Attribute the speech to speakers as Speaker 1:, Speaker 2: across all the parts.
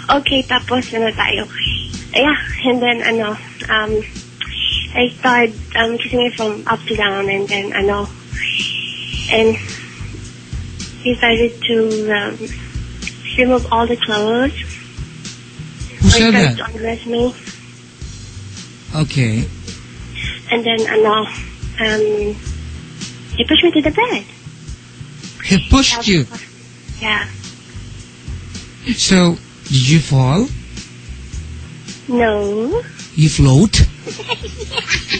Speaker 1: Okay, tapos tayo. Yeah, and then I started kissing her from up to down, and then and he started to remove all the clothes.
Speaker 2: Who said that?
Speaker 1: To undress me.
Speaker 2: Okay.
Speaker 1: And then he pushed me to the bed.
Speaker 2: He pushed you?
Speaker 1: Yeah.
Speaker 2: So, did you fall?
Speaker 1: No.
Speaker 2: You float?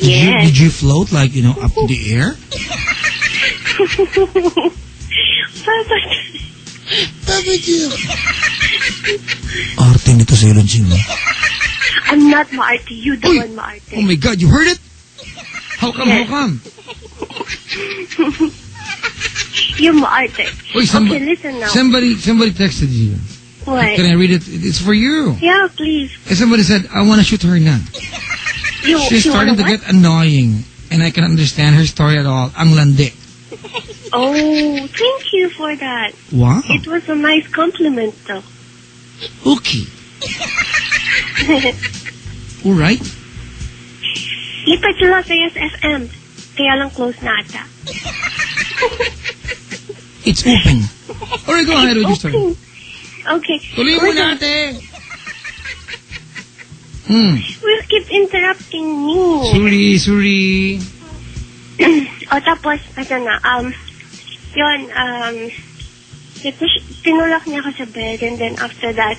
Speaker 1: Yes.
Speaker 2: Did you float like, up in the air?
Speaker 1: Papa Jack.
Speaker 2: Arte nito sa Lansing, no?
Speaker 1: I'm not Marty. You the one, Marty.
Speaker 2: Oh my God, you heard it? How come?
Speaker 1: Yes.
Speaker 2: How come?
Speaker 1: You Marty.
Speaker 2: Wait,
Speaker 1: okay, listen now.
Speaker 2: Somebody texted you.
Speaker 1: What?
Speaker 2: Can I read it? It's for you.
Speaker 1: Yeah, please.
Speaker 2: And somebody said, I want to shoot her na. She's starting to get annoying, and I can understand her story at all. Ang landi.
Speaker 1: Oh, thank you for that.
Speaker 2: Wow.
Speaker 1: It was a nice compliment, though.
Speaker 2: Okay. All right.
Speaker 1: Lipat sila sa SFM. Kaya lang close na ata.
Speaker 2: It's open. All right, go ahead with your story.
Speaker 1: Okay.
Speaker 2: Tuloy mo na, ate.
Speaker 1: Will keep interrupting me.
Speaker 2: Sorry.
Speaker 1: Tapos, tinulak niya ako sa bed, and then after that,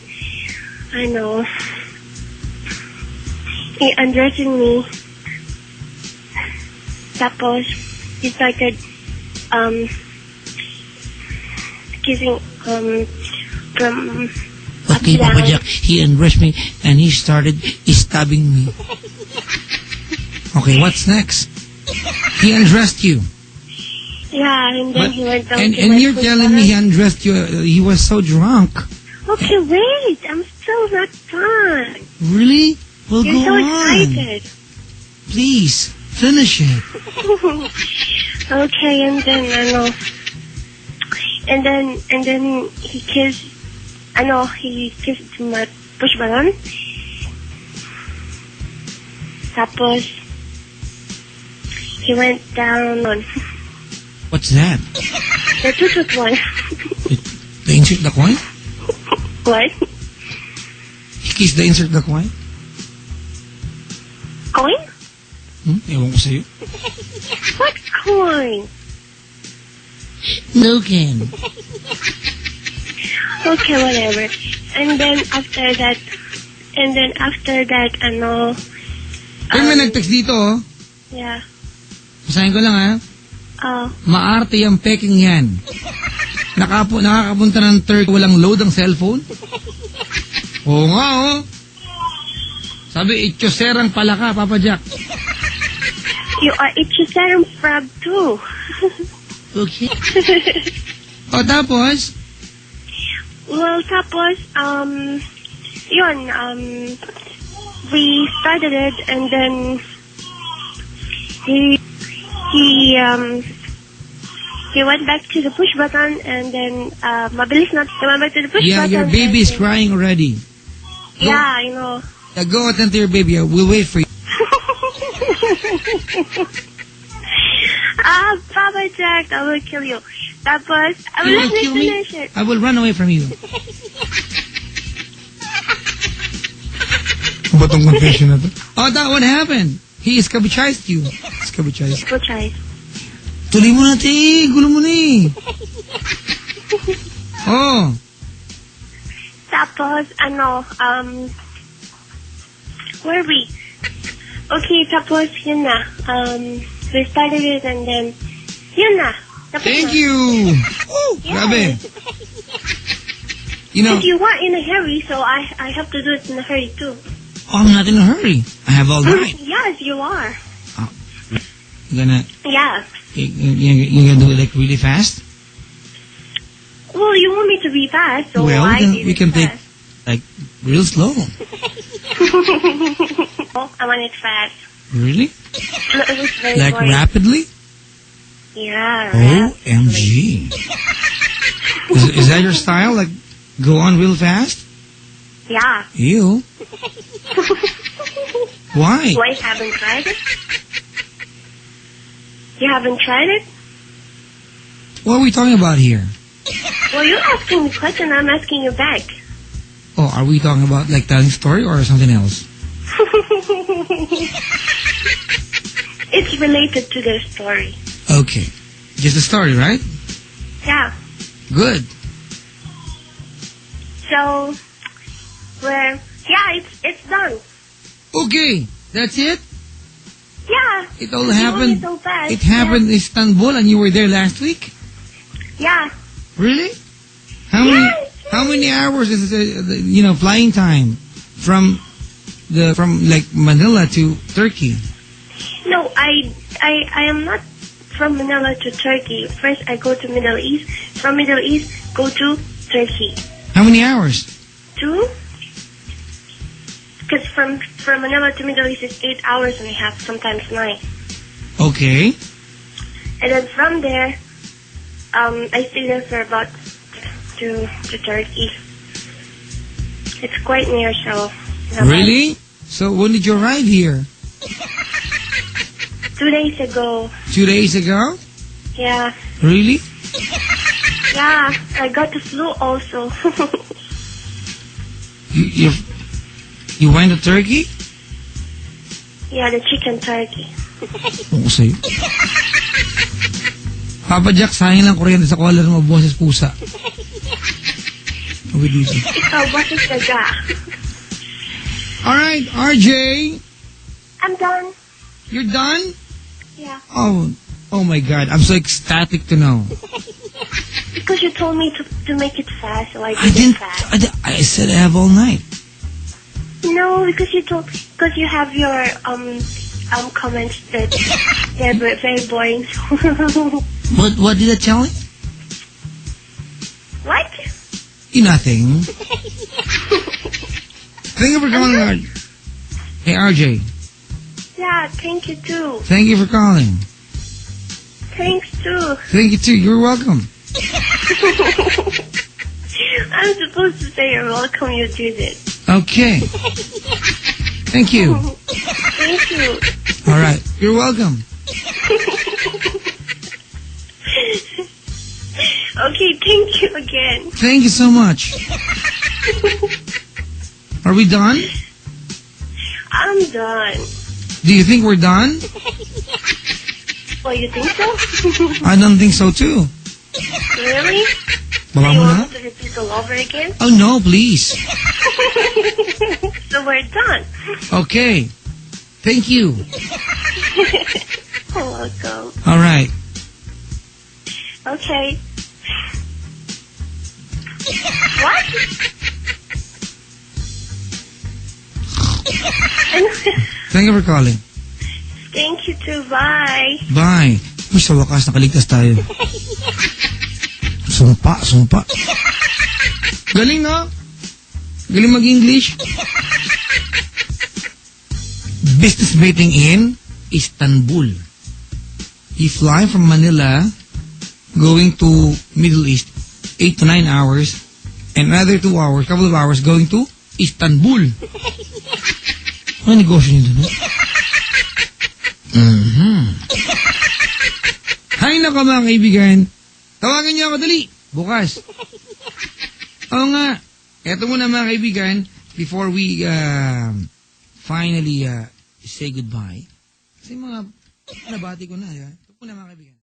Speaker 1: he undressing me. Tapos, he started, kissing, from
Speaker 2: okay, Papa Jack, he undressed me and he started stabbing me. Okay, what's next? He undressed you.
Speaker 1: Yeah, and then he went down to
Speaker 2: and you're telling me he undressed you. He was so drunk.
Speaker 1: Okay, wait. I'm still not done.
Speaker 2: Really? Well,
Speaker 1: You're
Speaker 2: go
Speaker 1: so
Speaker 2: on.
Speaker 1: excited.
Speaker 2: Please, finish it.
Speaker 1: Okay, and then, and then he kissed, he kissed my push button. Tapos, he went down on...
Speaker 2: What's that?
Speaker 1: The two-tooth one.
Speaker 2: The insert the coin?
Speaker 1: What?
Speaker 2: He kissed the insert the coin?
Speaker 1: Coin?
Speaker 2: Ewan ko sa'yo.
Speaker 1: What coin?
Speaker 2: Logan.
Speaker 1: Okay, whatever. And then after that,
Speaker 2: Pero may nag-text dito, oh.
Speaker 1: Yeah.
Speaker 2: Basahin ko lang, ha?
Speaker 1: Oh.
Speaker 2: Maarte yung peking yan. Nakakapunta ng Turk, walang load ang cellphone? Oo nga, oh. Sabi, itchoserang pala ka, Papa Jack.
Speaker 1: You are itchoserang frog too.
Speaker 2: Okay. O, tapos?
Speaker 1: Well, tapos, we started it, and then he went back to the push button, and then mabilis na he went back to the push button.
Speaker 2: Yeah, your baby is crying already.
Speaker 1: Yeah, I know.
Speaker 2: Go attend to your baby. We'll wait for you.
Speaker 1: Papa Jack, I will kill you. Tapos, I will let me finish it.
Speaker 2: I will run away from you. Ba tong confession na to? Oh, that what happened? He escabechized you. Escabechized. Tuloy mo na, te. Gulo mo na eh. Oh.
Speaker 1: Tapos, where are we? Okay, tapos, yun na. We started it, and then, yun na.
Speaker 2: Thank you. Oh, grabe.
Speaker 1: If you weren't in a hurry, so I have to do it in a hurry too.
Speaker 2: Oh, I'm not in a hurry. I have all night.
Speaker 1: Yes, you are.
Speaker 2: Oh. You gonna...
Speaker 1: Yeah.
Speaker 2: You gonna do it like really fast?
Speaker 1: Well, you want me to be fast, so
Speaker 2: well,
Speaker 1: we
Speaker 2: can take like real slow.
Speaker 1: Oh, I want it fast.
Speaker 2: Really?
Speaker 1: No, it was very
Speaker 2: like
Speaker 1: boring.
Speaker 2: rapidly?
Speaker 1: Yeah.
Speaker 2: OMG. Is that your style? Like Go on real fast?
Speaker 1: Yeah.
Speaker 2: Ew. Why?
Speaker 1: Why you haven't tried it? You haven't tried it?
Speaker 2: What are we talking about here?
Speaker 1: Well, you're asking me a question, I'm asking you back.
Speaker 2: Oh, are we talking about like telling a story or something else?
Speaker 1: It's related to their story.
Speaker 2: Okay. Just a story, right?
Speaker 1: Yeah.
Speaker 2: Good.
Speaker 1: So, it's done.
Speaker 2: Okay. That's it?
Speaker 1: Yeah.
Speaker 2: It all happened.
Speaker 1: So fast.
Speaker 2: It happened in Istanbul and you were there last week?
Speaker 1: Yeah.
Speaker 2: Really?
Speaker 1: Yes.
Speaker 2: How many hours is the flying time from like Manila to Turkey?
Speaker 1: No, I am not from Manila to Turkey. First, I go to Middle East. From Middle East, go to Turkey.
Speaker 2: How many hours?
Speaker 1: 2? Because from Manila to Middle East is 8 hours and a half, sometimes 9.
Speaker 2: Okay.
Speaker 1: And then from there, I stay there for about to Turkey. It's quite near, so.
Speaker 2: Really? So when did you arrive here?
Speaker 1: 2 days ago.
Speaker 2: 2 days ago?
Speaker 1: Yeah.
Speaker 2: Really?
Speaker 1: Yeah, I got the flu also.
Speaker 2: You went to Turkey?
Speaker 1: Yeah, the chicken turkey.
Speaker 2: Oo sa'yo. Papa Jack, sayang lang kuryente sa collar mo, boses pusa. Sabi dito.
Speaker 1: Ikaw, boses daga.
Speaker 2: Alright, RJ.
Speaker 1: I'm done.
Speaker 2: You're done?
Speaker 1: Yeah.
Speaker 2: Oh my God, I'm so ecstatic to know.
Speaker 1: Because you told me to make it fast, so I
Speaker 2: I
Speaker 1: did
Speaker 2: didn't.
Speaker 1: it fast.
Speaker 2: I said I have all night.
Speaker 1: No, because you have your comments that they're very boring.
Speaker 2: What did I tell you?
Speaker 1: What?
Speaker 2: Nothing. Thank you for calling, RJ. Hey, RJ.
Speaker 1: Yeah, thank you too.
Speaker 2: Thank you for calling.
Speaker 1: Thanks too.
Speaker 2: Thank you too. You're welcome.
Speaker 1: I'm supposed to say you're welcome. You did it.
Speaker 2: Okay. Thank you.
Speaker 1: Thank you.
Speaker 2: All right. You're welcome.
Speaker 1: Okay, thank you again.
Speaker 2: Thank you so much. Are we done?
Speaker 1: I'm done.
Speaker 2: Do you think we're done?
Speaker 1: Well, you think so?
Speaker 2: I don't think so too.
Speaker 1: Really?
Speaker 2: Baba
Speaker 1: Do you
Speaker 2: mo na?
Speaker 1: want me to repeat all over again?
Speaker 2: Oh no, please.
Speaker 1: So we're done.
Speaker 2: Okay. Thank you.
Speaker 1: You're welcome.
Speaker 2: All right.
Speaker 1: Okay. What?
Speaker 2: Thank you for calling.
Speaker 1: Thank you too. Bye.
Speaker 2: Bye. Uy, sa wakas, nakaligtas tayo. Sumpa. Galing, no? Galing mag-English. Business meeting in Istanbul. You fly from Manila, going to Middle East, 8 to 9 hours, and another 2 hours, couple of hours, going to Istanbul. Ano negosyo niyo doon? Hay nako mga kaibigan. Tawagan niyo ako dali. Bukas. Oo nga. Eto muna mga kaibigan, before we finally say goodbye. Kasi mga nabati ko na. Ito muna mga kaibigan.